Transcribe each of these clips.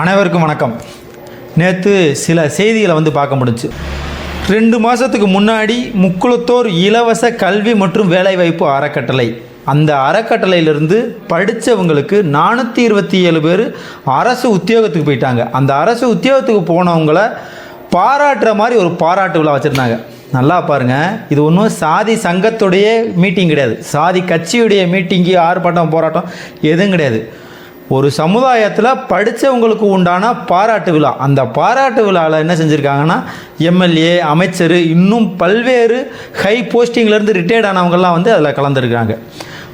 அனைவருக்கும் வணக்கம். நேற்று சில செய்திகளை பார்க்க முடிஞ்சு. 2 மாதத்துக்கு முன்னாடி முக்குளத்தோர் இலவச கல்வி மற்றும் வேலைவாய்ப்பு அறக்கட்டளை, அந்த அறக்கட்டளையிலிருந்து படித்தவங்களுக்கு 427 பேர் அரசு உத்தியோகத்துக்கு போயிட்டாங்க. அந்த அரசு உத்தியோகத்துக்கு போனவங்களை பாராட்டுற மாதிரி ஒரு பாராட்டு விழா வச்சுருந்தாங்க. நல்லா பாருங்கள், இது ஒன்றும் சாதி சங்கத்துடைய மீட்டிங் கிடையாது, சாதி கட்சியுடைய மீட்டிங்கு ஆர்ப்பாட்டம் போராட்டம் எதுவும் கிடையாது. ஒரு சமுதாயத்தில் படித்தவங்களுக்கு உண்டான பாராட்டு விழா. அந்த பாராட்டு விழாவில் என்ன செஞ்சுருக்காங்கன்னா, எம்எல்ஏ, அமைச்சர், இன்னும் பல்வேறு ஹை போஸ்டிங்லேருந்து ரிட்டையர்ட் ஆனவங்கள்லாம் அதில் கலந்துருக்காங்க.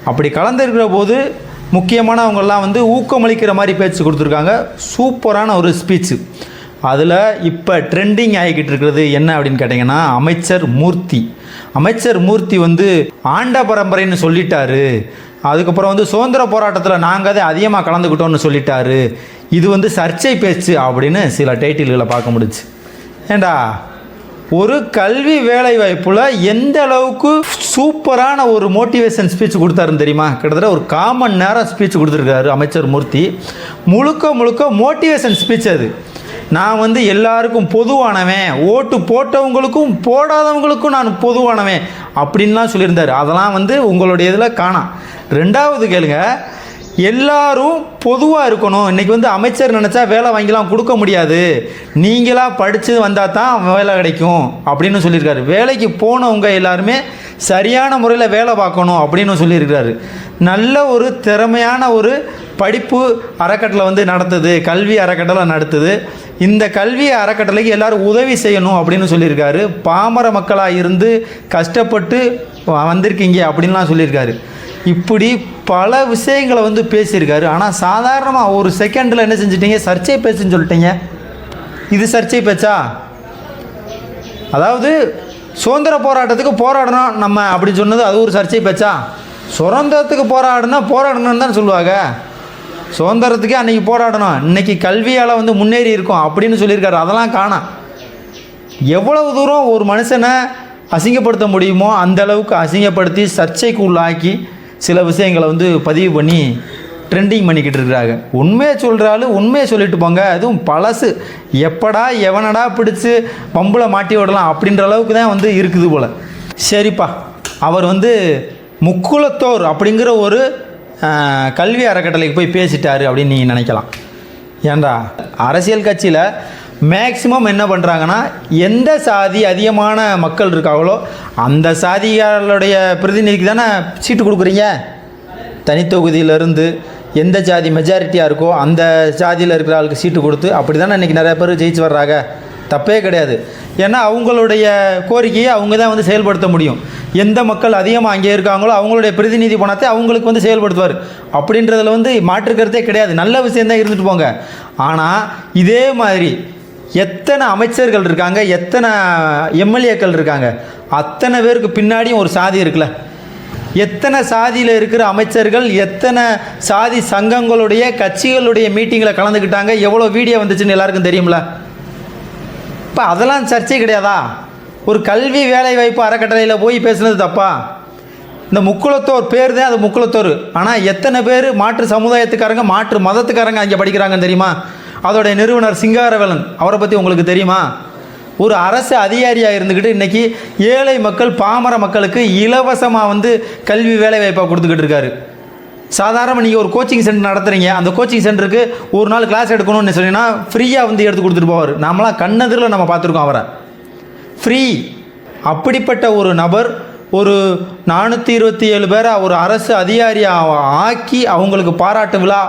அப்படி கலந்துருக்கிற போது முக்கியமானவங்கள்லாம் ஊக்கமளிக்கிற மாதிரி பேச்சு கொடுத்துருக்காங்க. சூப்பரான ஒரு ஸ்பீச்சு. அதில் இப்போ ட்ரெண்டிங் ஆகிக்கிட்டு இருக்கிறது என்ன அப்படின்னு கேட்டிங்கன்னா, அமைச்சர் மூர்த்தி ஆண்ட பரம்பரைன்னு சொல்லிட்டாரு. அதுக்கப்புறம் சுதந்திர போராட்டத்தில் நாங்கள் தான் அதிகமாக கலந்துக்கிட்டோன்னு சொல்லிட்டாரு. இது சர்ச்சை பேச்சு அப்படின்னு சில டைட்டில்களை பார்க்க முடிச்சு. ஏண்டா, ஒரு கல்வி வேலை வாய்ப்பில் எந்த அளவுக்கு சூப்பரான ஒரு மோட்டிவேஷன் ஸ்பீச் கொடுத்தாருன்னு தெரியுமா? கிட்டத்தட்ட ஒரு 1/4 மணி நேரம் ஸ்பீச் கொடுத்துருக்காரு அமைச்சர் மூர்த்தி. முழுக்க மோட்டிவேஷன் ஸ்பீச் அது. நான் எல்லாருக்கும் பொதுவானவன், ஓட்டு போட்டவங்களுக்கும் போடாதவங்களுக்கும் நான் பொதுவானவன் அப்படின்லாம் சொல்லியிருந்தார். அதெல்லாம் உங்களுடைய இதில் காணாம். 2வது கேளுங்க, எல்லாரும் பொதுவாக இருக்கணும். இன்றைக்கி அமைச்சர் நினச்சா வேலை வாங்கிலாம் கொடுக்க முடியாது, நீங்களாக படித்து வந்தால் தான் வேலை கிடைக்கும் அப்படின்னு சொல்லியிருக்காரு. வேலைக்கு போனவங்க எல்லாருமே சரியான முறையில் வேலை பார்க்கணும் அப்படின்னு சொல்லியிருக்காரு. நல்ல ஒரு திறமையான ஒரு படிப்பு அறக்கட்டளை நடத்துது, கல்வி அறக்கட்டளை நடத்துது. இந்த கல்வி அறக்கட்டளைக்கு எல்லோரும் உதவி செய்யணும் அப்படின்னு சொல்லியிருக்காரு. பாமர மக்களாக இருந்து கஷ்டப்பட்டு வந்திருக்கீங்க அப்படின்லாம் சொல்லியிருக்காரு. இப்படி பல விஷயங்களை பேசியிருக்காரு. ஆனால் சாதாரணமாக ஒரு செகண்டில் என்ன செஞ்சிட்டீங்க, சர்ச்சை பேச்சுன்னு சொல்லிட்டீங்க. இது சர்ச்சை பேச்சா? அதாவது சுதந்திர போராட்டத்துக்கு போராடணும் நம்ம அப்படின்னு சொன்னது அது ஒரு சர்ச்சை பேச்சா? சுதந்திரத்துக்கு போராடணும்னு தான் சொல்லுவாங்க. சுதந்திரத்துக்கே அன்றைக்கி போராடணும், இன்றைக்கி கல்வியால் முன்னேறி இருக்கோம் அப்படின்னு சொல்லியிருக்காரு. அதெல்லாம் காணாம். எவ்வளவு தூரம் ஒரு மனுஷனை அசிங்கப்படுத்த முடியுமோ அந்த அளவுக்கு அசிங்கப்படுத்தி சர்ச்சைக்கு உள்ளாக்கி சில விஷயங்களை பதிவு பண்ணி ட்ரெண்டிங் பண்ணிக்கிட்டு இருக்கிறாங்க. உண்மையை சொல்கிறாலும் உண்மையை சொல்லிட்டு போங்க. அதுவும் பழசு, எப்படா எவனடா பிடிச்சி பம்பில் மாட்டி விடலாம் அப்படின்ற அளவுக்கு தான் இருக்குது போல். சரிப்பா, அவர் முக்குளத்தோர் அப்படிங்கிற ஒரு கல்வி அறக்கட்டளைக்கு போய் பேசிட்டாரு அப்படின்னு நீங்கள் நினைக்கலாம். ஏண்டா, அரசியல் கட்சியில் மேக்சிமம் என்ன பண்ணுறாங்கன்னா, எந்த சாதி அதிகமான மக்கள் இருக்காங்களோ அந்த சாதிகளுடைய பிரதிநிதிக்கு தானே சீட்டு கொடுக்குறீங்க. தனித்தொகுதியிலேருந்து எந்த ஜாதி மெஜாரிட்டியாக இருக்கோ அந்த ஜாதியில் இருக்கிற ஆளுக்கு சீட்டு கொடுத்து அப்படி தானே இன்றைக்கி நிறைய பேர் ஜெயிச்சு வர்றாங்க. தப்பே கிடையாது. ஏன்னா அவங்களுடைய கோரிக்கையை அவங்க தான் செயல்படுத்த முடியும். எந்த மக்கள் அதிகமாக அங்கே இருக்காங்களோ அவங்களுடைய பிரதிநிதி பணத்தை அவங்களுக்கு செயல்படுத்துவார். அப்படின்றதில் மாற்றுக்கிறதே கிடையாது. நல்ல விஷயந்தான், இருந்துட்டு போங்க. ஆனால் இதே மாதிரி எத்தனை அமைச்சர்கள் இருக்காங்க, எத்தனை எம்எல்ஏக்கள் இருக்காங்க, அத்தனை பேருக்கு பின்னாடியும் ஒரு சாதி இருக்குல்ல. எத்தனை சாதியில் இருக்கிற அமைச்சர்கள், எத்தனை சாதி சங்கங்களுடைய கட்சிகளுடைய மீட்டிங்கில் கலந்துக்கிட்டாங்க, எவ்வளோ வீடியோ வந்துச்சுன்னு எல்லாருக்கும் தெரியும்ல. இப்போ அதெல்லாம் சர்ச்சை கிடையாதா? ஒரு கல்வி வேலை வாய்ப்பு அறக்கட்டளையில் போய் பேசுனது தப்பா? இந்த முக்குளத்தோர் பேர் தான் அது முக்குளத்தோர். ஆனால் எத்தனை பேர் மாற்று சமுதாயத்துக்காரங்க, மாற்று மதத்துக்காரங்க அங்கே படிக்கிறாங்கன்னு தெரியுமா? அதோடைய நிறுவனர் சிங்காரவேலன், அவரை பற்றி உங்களுக்கு தெரியுமா? ஒரு அரசு அதிகாரியாக இருந்துக்கிட்டு இன்றைக்கி ஏழை மக்கள், பாமர மக்களுக்கு இலவசமாக கல்வி வேலை வாய்ப்பாக கொடுத்துக்கிட்டு இருக்காரு. சாதாரணமாக நீங்கள் ஒரு கோச்சிங் சென்டர் நடத்துகிறீங்க, அந்த கோச்சிங் சென்டருக்கு ஒரு நாள் கிளாஸ் எடுக்கணும்னு சொன்னீங்கன்னா ஃப்ரீயாக எடுத்து கொடுத்துட்டு போவார். நாமெல்லாம் கண்ணெதிரில் நம்ம பார்த்துருக்கோம் அவரை, ஃப்ரீ. அப்படிப்பட்ட ஒரு நபர் ஒரு 427 பேரை ஒரு அரசு அதிகாரியாக ஆக்கி அவங்களுக்கு பாராட்டு விழா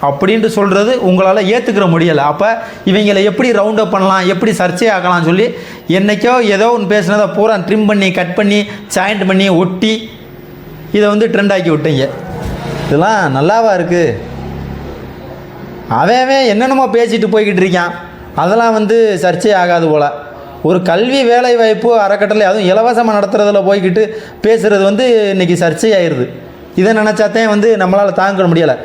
அப்படின்ட்டு சொல்கிறது உங்களால் ஏற்றுக்கிற முடியலை. அப்போ இவங்களை எப்படி ரவுண்ட் அப் பண்ணலாம், எப்படி சர்ச்சையாக்கலாம்னு சொல்லி என்றைக்கோ ஏதோ ஒன்று பேசுனதை பூரா ட்ரிம் பண்ணி கட் பண்ணி ஜாயிண்ட் பண்ணி ஒட்டி இதை ட்ரெண்ட் ஆக்கி விட்டீங்க. இதெல்லாம் நல்லாவா இருக்குது? அவன் என்னென்னமோ பேசிட்டு போய்கிட்டு இருக்கான். அதெல்லாம் சர்ச்சை ஆகாது போல். ஒரு கல்வி வேலை வாய்ப்பு அறக்கட்டளை, அதுவும் இலவசமாக நடத்துகிறதுல போய்கிட்டு பேசுகிறது இன்றைக்கி சர்ச்சையாயிருது. இதை நினச்சாத்தான் நம்மளால் தாங்க முடியலை.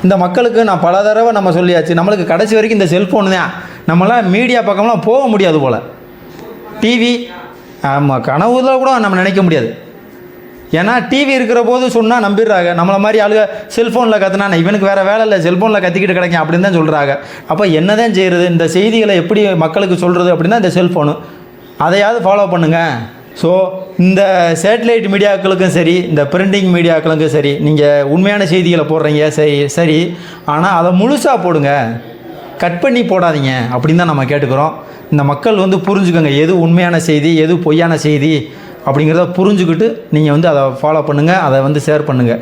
இந்த மக்களுக்கு நான் பல தடவை நம்ம சொல்லியாச்சு, நம்மளுக்கு கடைசி வரைக்கும் இந்த செல்ஃபோன் தான். நம்மளாம் மீடியா பக்கம்லாம் போக முடியாது போல். டிவி கனவுல கூட நம்ம நினைக்க முடியாது. ஏன்னா டிவி இருக்கிற போது சொன்னால் நம்பிடுறாங்க. நம்மளை மாதிரி ஆளுக செல்ஃபோனில் கற்றுனா இவனுக்கு வேறு வேலை இல்லை, செல்ஃபோனில் கத்திக்கிட்டு கிடைக்கும் அப்படின்னு தான் சொல்கிறாங்க. அப்போ என்ன தான் செய்கிறது? இந்த செய்திகளை எப்படி மக்களுக்கு சொல்கிறது அப்படின்னா இந்த செல்ஃபோனு, அதையாவது ஃபாலோ பண்ணுங்கள். ஸோ இந்த சேட்டலைட் மீடியாக்களுக்கும் சரி, இந்த பிரிண்டிங் மீடியாக்களுக்கும் சரி, நீங்கள் உண்மையான செய்திகளை போடுறீங்க சரி, ஆனால் அதை முழுசாக போடுங்க, கட் பண்ணி போடாதீங்க அப்படின்னு தான் நம்ம கேட்டுக்கிறோம். இந்த மக்கள் வந்து புரிஞ்சுக்கோங்க, எது உண்மையான செய்தி எது பொய்யான செய்தி அப்படிங்கிறத புரிஞ்சுக்கிட்டு நீங்கள் வந்து அதை ஃபாலோ பண்ணுங்கள், அதை வந்து ஷேர் பண்ணுங்கள்.